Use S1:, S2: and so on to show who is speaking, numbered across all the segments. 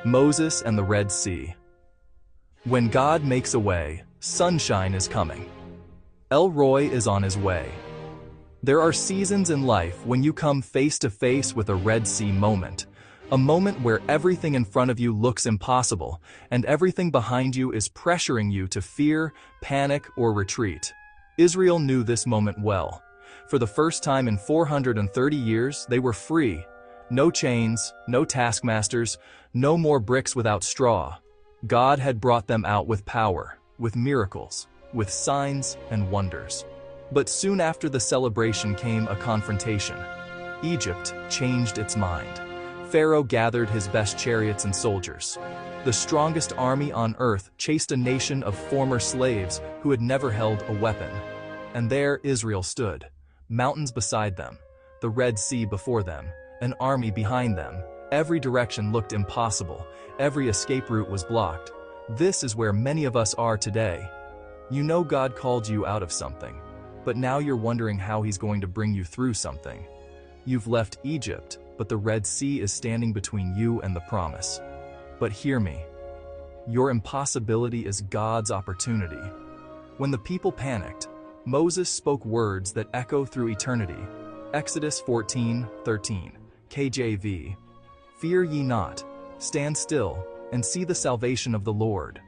S1: Moses and the Red Sea. When God makes a way, sunshine is coming. El Roi is on his way. There are seasons in life when you come face to face with a Red Sea moment, a moment where everything in front of you looks impossible, and everything behind you is pressuring you to fear, panic, or retreat. Israel knew this moment well. For the first time in 430 years, they were free. No chains, no taskmasters, no more bricks without straw. God had brought them out with power, with miracles, with signs and wonders. But soon after the celebration came a confrontation. Egypt changed its mind. Pharaoh gathered his best chariots and soldiers. The strongest army on earth chased a nation of former slaves who had never held a weapon. And there Israel stood, mountains beside them, the Red Sea before them, an army behind them. Every direction looked impossible. Every escape route was blocked. This is where many of us are today. You know God called you out of something, but now you're wondering how He's going to bring you through something. You've left Egypt, but the Red Sea is standing between you and the promise. But hear me. Your impossibility is God's opportunity. When the people panicked, Moses spoke words that echo through eternity. Exodus 14:13, KJV. Fear ye not, stand still, and see the salvation of the Lord.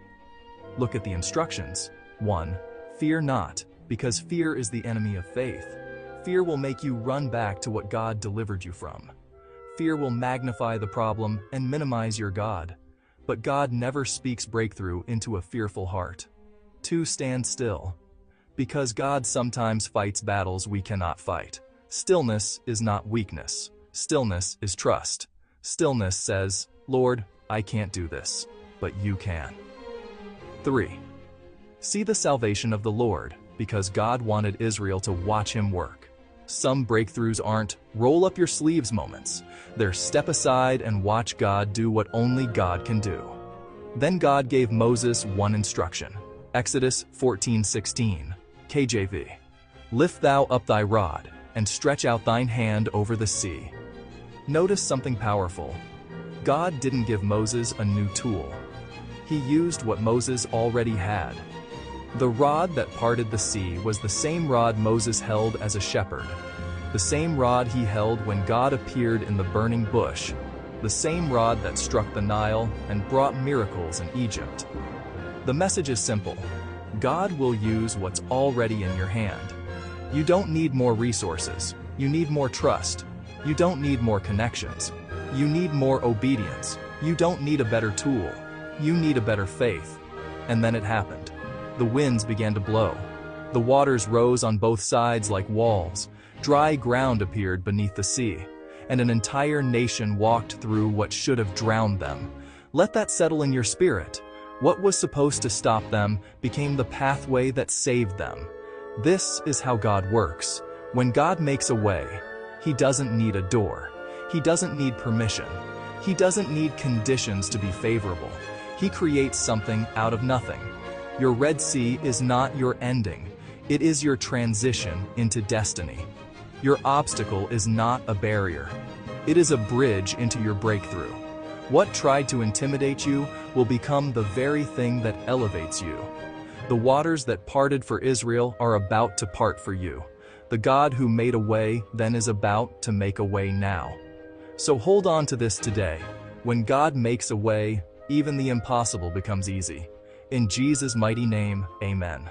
S1: Look at the instructions. 1. Fear not, because fear is the enemy of faith. Fear will make you run back to what God delivered you from. Fear will magnify the problem and minimize your God. But God never speaks breakthrough into a fearful heart. 2. Stand still. Because God sometimes fights battles we cannot fight. Stillness is not weakness. Stillness is trust. Stillness says, Lord, I can't do this, but you can. 3. See the salvation of the Lord, because God wanted Israel to watch Him work. Some breakthroughs aren't roll up your sleeves moments. They're step aside and watch God do what only God can do. Then God gave Moses one instruction. Exodus 14:16, KJV. Lift thou up thy rod, and stretch out thine hand over the sea. Notice something powerful. God didn't give Moses a new tool. He used what Moses already had. The rod that parted the sea was the same rod Moses held as a shepherd. The same rod he held when God appeared in the burning bush. The same rod that struck the Nile and brought miracles in Egypt. The message is simple. God will use what's already in your hand. You don't need more resources. You need more trust. You don't need more connections. You need more obedience. You don't need a better tool. You need a better faith. And then it happened. The winds began to blow. The waters rose on both sides like walls. Dry ground appeared beneath the sea. And an entire nation walked through what should have drowned them. Let that settle in your spirit. What was supposed to stop them became the pathway that saved them. This is how God works. When God makes a way, He doesn't need a door. He doesn't need permission. He doesn't need conditions to be favorable. He creates something out of nothing. Your Red Sea is not your ending. It is your transition into destiny. Your obstacle is not a barrier. It is a bridge into your breakthrough. What tried to intimidate you will become the very thing that elevates you. The waters that parted for Israel are about to part for you. The God who made a way then is about to make a way now. So hold on to this today. When God makes a way, even the impossible becomes easy. In Jesus' mighty name, amen.